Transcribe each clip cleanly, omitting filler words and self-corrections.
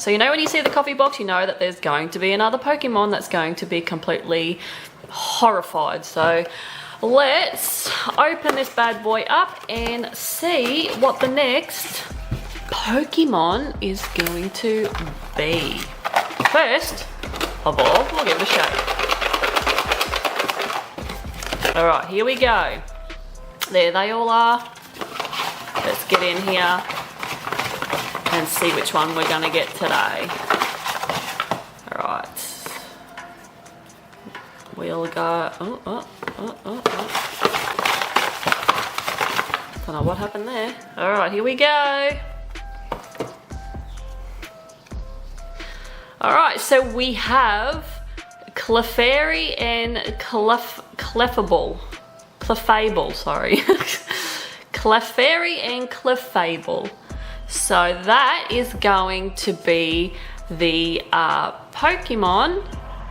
So you know when you see the coffee box, you know that there's going to be another Pokemon that's going to be completely horrified. So let's open this bad boy up and see what the next Pokemon is going to be. First of all, we'll give it a shake. Alright, here we go. There they all are. Let's get in here and see which one we're going to get today. Alright. We'll go... Oh. Don't know what happened there. Alright, here we go. Alright, so we have Clefairy and Clefable, sorry. Clefairy and Clefable. So that is going to be the Pokemon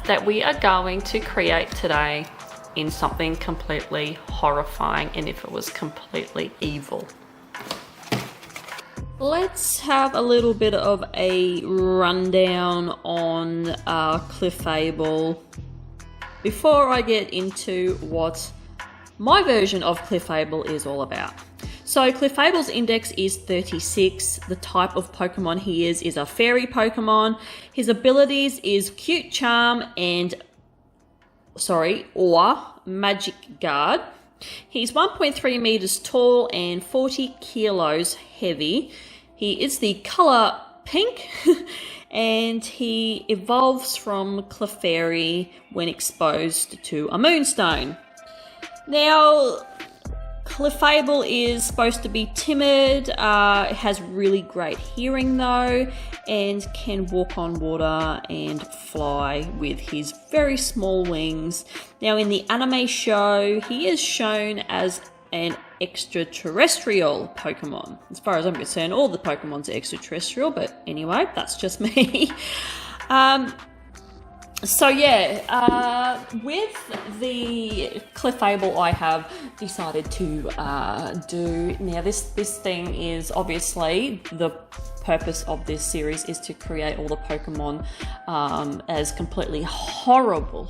that we are going to create today in something completely horrifying, and if it was completely evil. Let's have a little bit of a rundown on Clefable before I get into what my version of Clefable is all about. So Clefable's index is 36. The type of Pokemon he is a fairy Pokemon. His abilities is Cute Charm and Magic Guard. He's 1.3 meters tall and 40 kilos heavy. He is the color pink and he evolves from Clefairy when exposed to a moonstone. Now, Clefable is supposed to be timid, has really great hearing though, and can walk on water and fly with his very small wings. Now in the anime show, he is shown as an extraterrestrial Pokemon. As far as I'm concerned, all the Pokemons are extraterrestrial, but anyway, that's just me. So yeah, with the Clefable I have decided to do, now this thing is obviously, the purpose of this series is to create all the Pokemon as completely horrible,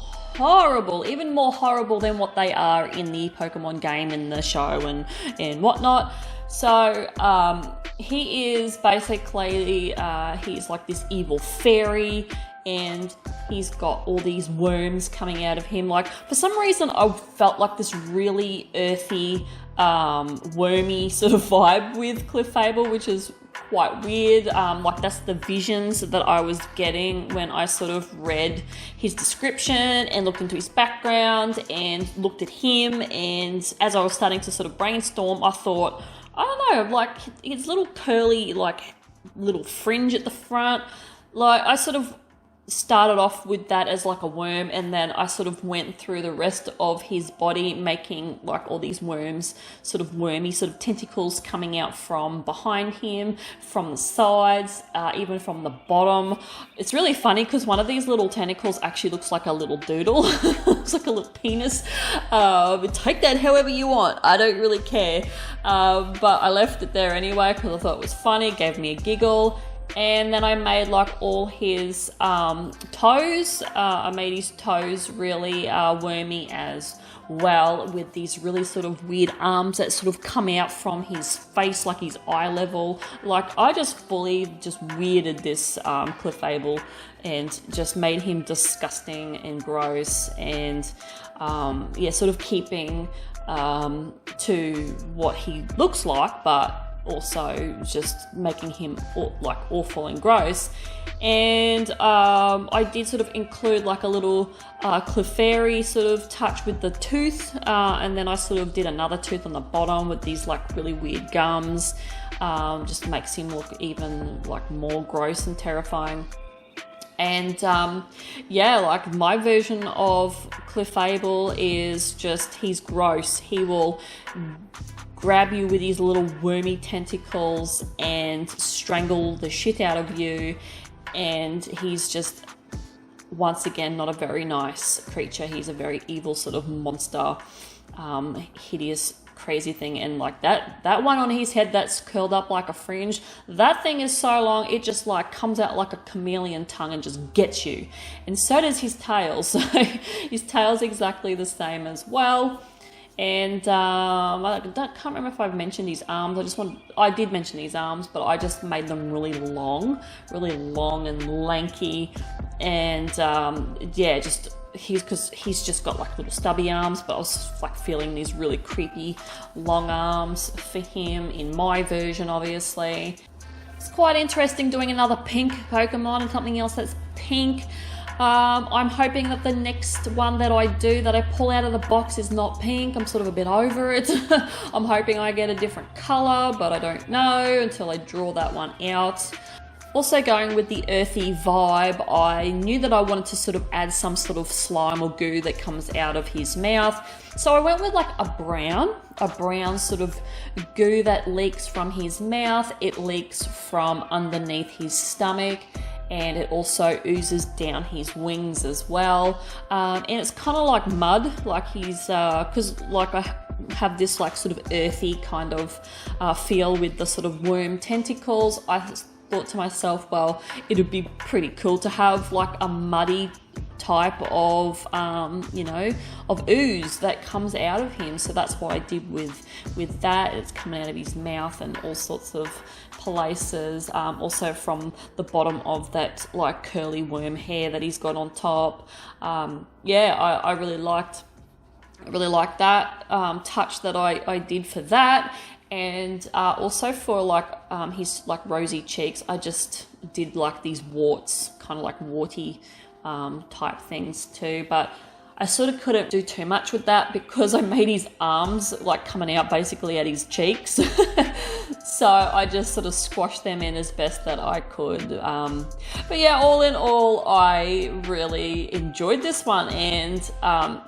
even more horrible than what they are in the Pokemon game and the show and whatnot. So he is basically, he's like this evil fairy, and he's got all these worms coming out of him. Like, for some reason, I felt like this really earthy, wormy sort of vibe with Clefable, which is quite weird. Like, that's the visions that I was getting when I sort of read his description and looked into his background and looked at him. And as I was starting to sort of brainstorm, I thought, I don't know, like his little curly, like little fringe at the front, like I sort of started off with that as like a worm, and then I sort of went through the rest of his body, making like all these worms, sort of wormy sort of tentacles coming out from behind him, from the sides, even from the bottom. It's really funny because one of these little tentacles actually looks like a little doodle. It's like a little penis. Take that however you want, I don't really care, but I left it there anyway because I thought it was funny, it gave me a giggle. And then I made like all his toes. I made his toes really wormy as well, with these really sort of weird arms that sort of come out from his face, like his eye level. Like, I just fully just weirded this Clefable and just made him disgusting and gross, and yeah, sort of keeping to what he looks like, but also just making him like awful and gross. And I did sort of include like a little Clefairy sort of touch with the tooth, and then I sort of did another tooth on the bottom with these like really weird gums. Just makes him look even like more gross and terrifying. And yeah, like my version of Clefable is just, he's gross. He will grab you with his little wormy tentacles and strangle the shit out of you, and he's just, once again, not a very nice creature. He's a very evil sort of monster, hideous crazy thing. And like that one on his head that's curled up like a fringe, that thing is so long, it just like comes out like a chameleon tongue and just gets you. And so does his tail. So his tail's exactly the same as well. And I can't remember if I've mentioned his arms. I did mention his arms, but I just made them really long and lanky. And yeah, because he's just got like little stubby arms, but I was like feeling these really creepy long arms for him in my version, obviously. It's quite interesting doing another pink Pokemon and something else that's pink. I'm hoping that the next one that I pull out of the box is not pink. I'm sort of a bit over it. I'm hoping I get a different color, but I don't know until I draw that one out. Also going with the earthy vibe, I knew that I wanted to sort of add some sort of slime or goo that comes out of his mouth. So I went with like a brown sort of goo that leaks from his mouth. It leaks from underneath his stomach, and it also oozes down his wings as well. And it's kind of like mud, like he's, because like I have this like sort of earthy kind of feel with the sort of worm tentacles. I thought to myself, well, it would be pretty cool to have like a muddy type of, you know, of ooze that comes out of him. So that's what I did with that. It's coming out of his mouth and all sorts of places, also from the bottom of that like curly worm hair that he's got on top. Yeah, I really liked that touch that I did for that. And also for like his like rosy cheeks, I just did like these warts, kind of like warty type things too. But I sort of couldn't do too much with that because I made his arms like coming out basically at his cheeks. So I just sort of squashed them in as best that I could. But yeah, all in all, I really enjoyed this one. And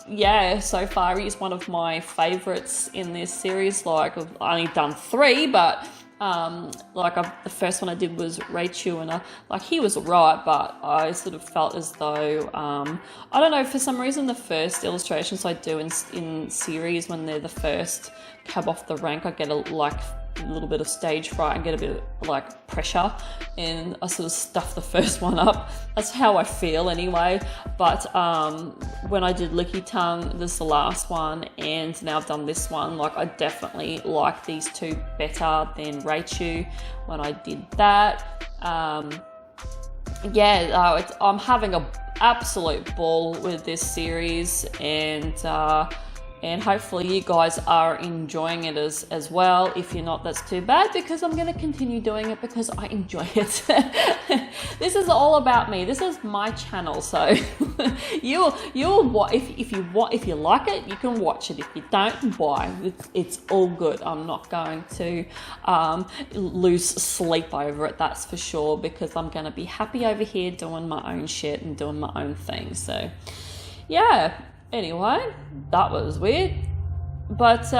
yeah, so far he's one of my favorites in this series. Like I've only done 3, but the first one I did was Raichu, and like he was alright, but I sort of felt as though I don't know, for some reason the first illustrations I do in series, when they're the first cab off the rank, I get a little bit of stage fright and get a bit of like pressure, and I sort of stuff the first one up. That's how I feel anyway. But when I did Licky Tongue, this is the last one, and now I've done this one, like I definitely like these two better than Raichu when I did that. Yeah, I'm having an absolute ball with this series, and hopefully you guys are enjoying it as well. If you're not, that's too bad, because I'm going to continue doing it because I enjoy it. This is all about me. This is my channel, so if you like it, you can watch it. If you don't, why? It's all good. I'm not going to lose sleep over it, that's for sure, because I'm going to be happy over here doing my own shit and doing my own thing. So yeah. Anyway, that was weird. But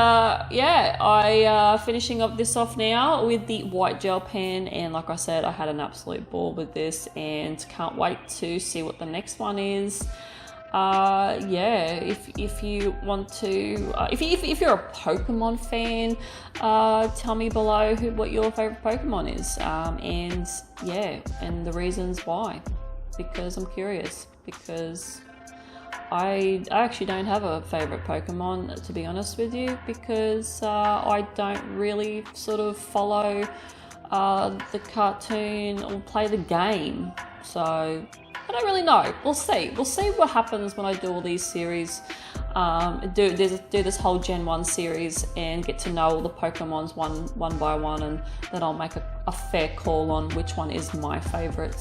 yeah, I finishing up this off now with the white gel pen, and like I said, I had an absolute ball with this and can't wait to see what the next one is. Yeah, if you want to, if you're a Pokemon fan, tell me below what your favorite Pokemon is, and yeah, and the reasons why, because I'm curious, because I actually don't have a favourite Pokemon, to be honest with you, because I don't really sort of follow the cartoon or play the game. So I don't really know. We'll see. We'll see what happens when I do all these series. Do this whole Gen 1 series and get to know all the Pokemons one by one, and then I'll make a fair call on which one is my favourite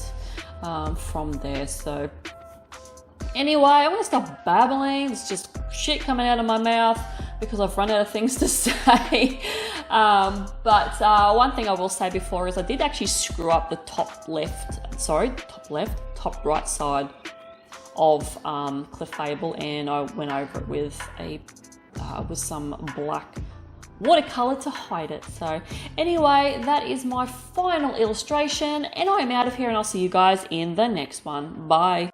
from there. So anyway, I'm going to stop babbling. It's just shit coming out of my mouth because I've run out of things to say. But one thing I will say before is I did actually screw up the top right side of Clefable, and I went over it with some black watercolour to hide it. So anyway, that is my final illustration, and I am out of here, and I'll see you guys in the next one. Bye.